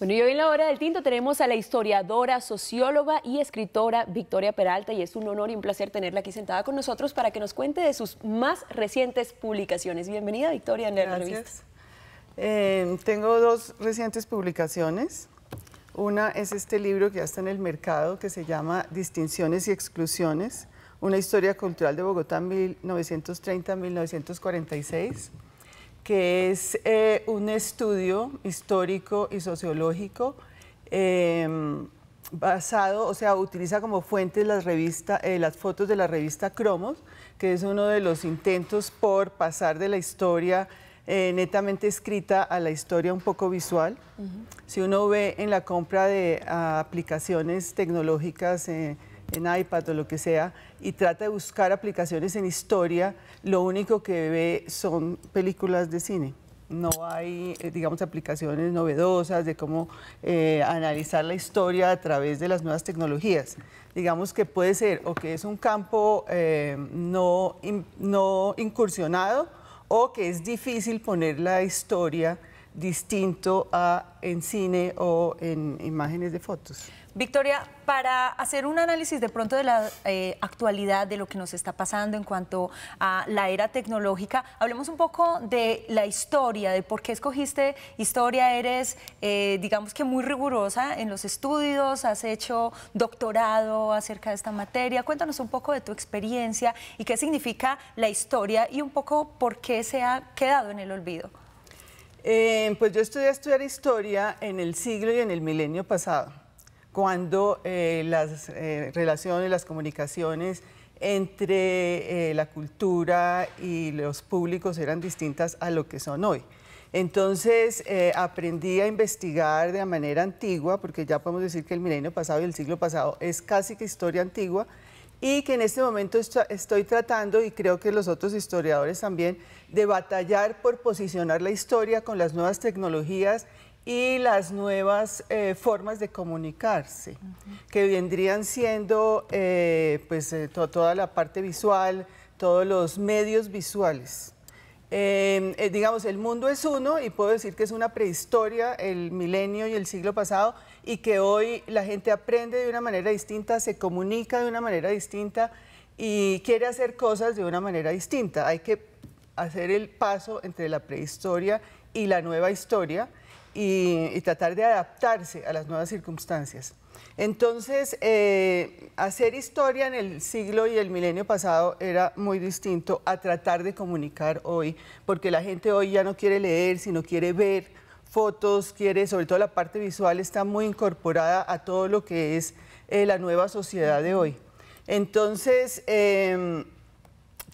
Bueno, y hoy en la hora del tinto tenemos a la historiadora, socióloga y escritora Victoria Peralta, y es un honor y un placer tenerla aquí sentada con nosotros para que nos cuente de sus más recientes publicaciones. Bienvenida, Victoria, en la revista. Tengo dos recientes publicaciones. Una es este libro que ya está en el mercado, que se llama Distinciones y Exclusiones, una historia cultural de Bogotá 1930-1946, que es un estudio histórico y sociológico basado, o sea, utiliza como fuentes las fotos de la revista Cromos, que es uno de los intentos por pasar de la historia netamente escrita a la historia un poco visual. Si uno ve en la compra de aplicaciones tecnológicas en iPad o lo que sea, y trata de buscar aplicaciones en historia, lo único que ve son películas de cine. No hay, digamos, aplicaciones novedosas de cómo analizar la historia a través de las nuevas tecnologías. Digamos que puede ser o que es un campo no incursionado, o que es difícil poner la historia distinto a en cine o en imágenes de fotos. Victoria, para hacer un análisis de pronto de la actualidad, de lo que nos está pasando en cuanto a la era tecnológica, hablemos un poco de la historia, de por qué escogiste historia. Eres, digamos que muy rigurosa en los estudios, has hecho doctorado acerca de esta materia. Cuéntanos un poco de tu experiencia y qué significa la historia y un poco por qué se ha quedado en el olvido. Pues yo estudiar historia en el siglo y en el milenio pasado, cuando las relaciones, las comunicaciones entre la cultura y los públicos eran distintas a lo que son hoy. Entonces aprendí a investigar de manera antigua, porque ya podemos decir que el milenio pasado y el siglo pasado es casi que historia antigua, y que en este momento estoy tratando, y creo que los otros historiadores también, de batallar por posicionar la historia con las nuevas tecnologías y las nuevas formas de comunicarse, que vendrían siendo toda la parte visual, todos los medios visuales. Digamos, el mundo es uno, y puedo decir que es una prehistoria, el milenio y el siglo pasado, y que hoy la gente aprende de una manera distinta, se comunica de una manera distinta y quiere hacer cosas de una manera distinta. Hay que hacer el paso entre la prehistoria y la nueva historia y tratar de adaptarse a las nuevas circunstancias. Entonces, hacer historia en el siglo y el milenio pasado era muy distinto a tratar de comunicar hoy, porque la gente hoy ya no quiere leer, sino quiere ver fotos, sobre todo la parte visual está muy incorporada a todo lo que es la nueva sociedad de hoy. Entonces,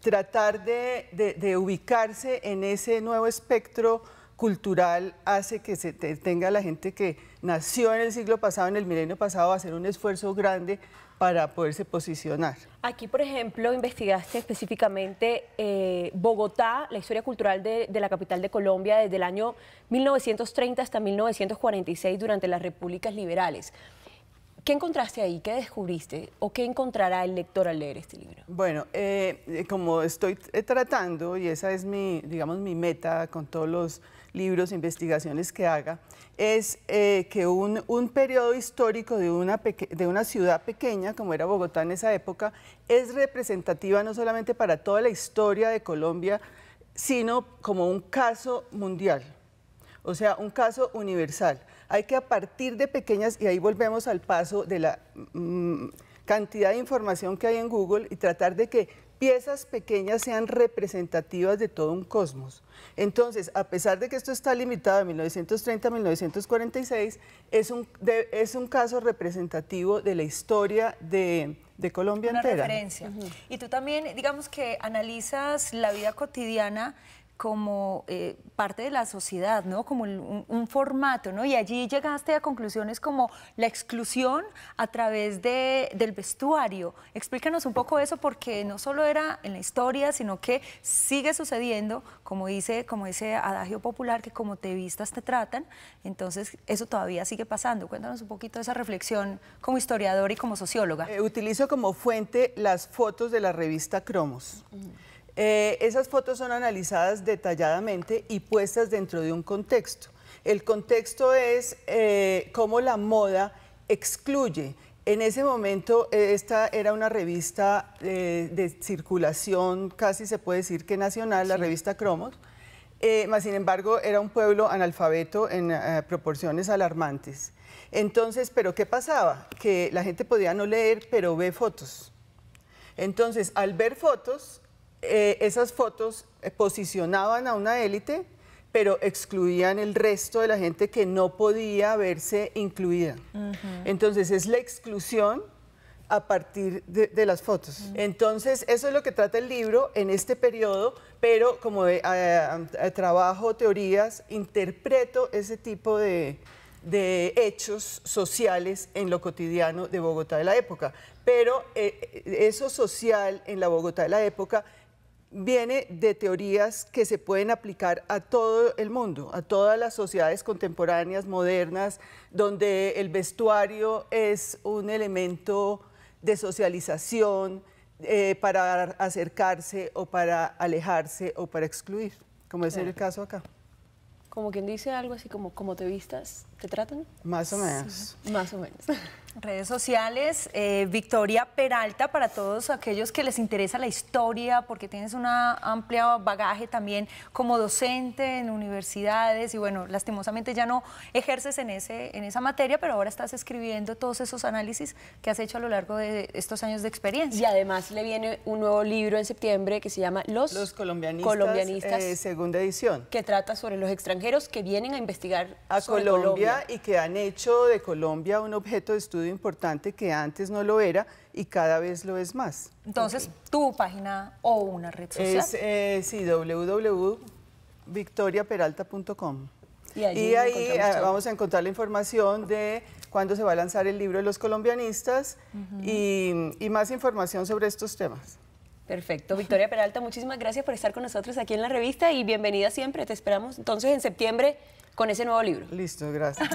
tratar de ubicarse en ese nuevo espectro cultural hace que se tenga la gente que nació en el siglo pasado, en el milenio pasado, a hacer un esfuerzo grande para poderse posicionar. Aquí, por ejemplo, investigaste específicamente Bogotá, la historia cultural de la capital de Colombia desde el año 1930 hasta 1946 durante las repúblicas liberales. ¿Qué encontraste ahí? ¿Qué descubriste? ¿O qué encontrará el lector al leer este libro? Bueno, como estoy tratando, y esa es digamos, mi meta con todos los libros, investigaciones que haga, es que un periodo histórico de una ciudad pequeña, como era Bogotá en esa época, es representativa no solamente para toda la historia de Colombia, sino como un caso mundial, o sea, un caso universal. Hay que, a partir de pequeñas, y ahí volvemos al paso de la cantidad de información que hay en Google, y tratar de que piezas pequeñas sean representativas de todo un cosmos. Entonces, a pesar de que esto está limitado a 1930 a 1946, es un caso representativo de la historia de Colombia entera. Una referencia. Y tú también, digamos que analizas la vida cotidiana como parte de la sociedad, ¿no? Como un formato, ¿no? Y allí llegaste a conclusiones como la exclusión a través del vestuario. Explícanos un poco eso, porque no solo era en la historia, sino que sigue sucediendo, como dice adagio popular, que como te vistas te tratan. Entonces, eso todavía sigue pasando. Cuéntanos un poquito de esa reflexión como historiadora y como socióloga. Utilizo como fuente las fotos de la revista Cromos. Esas fotos son analizadas detalladamente y puestas dentro de un contexto. El contexto es cómo la moda excluye. En ese momento esta era una revista de circulación, casi se puede decir que nacional, la revista Cromos, mas sin embargo era un pueblo analfabeto en proporciones alarmantes. Entonces, ¿pero qué pasaba? Que la gente podía no leer, pero ve fotos. Entonces, al ver fotos, esas fotos posicionaban a una élite, pero excluían el resto de la gente que no podía verse incluida. Entonces, es la exclusión a partir de las fotos. Entonces, eso es lo que trata el libro en este periodo, pero como trabajo teorías, interpreto ese tipo de hechos sociales en lo cotidiano de Bogotá de la época. Pero eso social en la Bogotá de la época viene de teorías que se pueden aplicar a todo el mundo, a todas las sociedades contemporáneas, modernas, donde el vestuario es un elemento de socialización para acercarse o para alejarse o para excluir, como es el caso acá. Como quien dice algo así como te vistas, ¿te tratan? Más o menos. Sí, más o menos. Redes sociales, Victoria Peralta, para todos aquellos que les interesa la historia, porque tienes una amplia bagaje también como docente en universidades y bueno, lastimosamente ya no ejerces en esa materia, pero ahora estás escribiendo todos esos análisis que has hecho a lo largo de estos años de experiencia. Y además le viene un nuevo libro en septiembre que se llama Los colombianistas, segunda edición. Que trata sobre los extranjeros que vienen a investigar a sobre Colombia y que han hecho de Colombia un objeto de estudio importante que antes no lo era y cada vez lo es más. Entonces, ¿tu página o una red social? Es sí, www.victoriaperalta.com. Y ahí vamos a encontrar la información de cuándo se va a lanzar el libro de los colombianistas y más información sobre estos temas. Perfecto. Victoria Peralta, muchísimas gracias por estar con nosotros aquí en la revista y bienvenida siempre. Te esperamos entonces en septiembre con ese nuevo libro. Listo, gracias.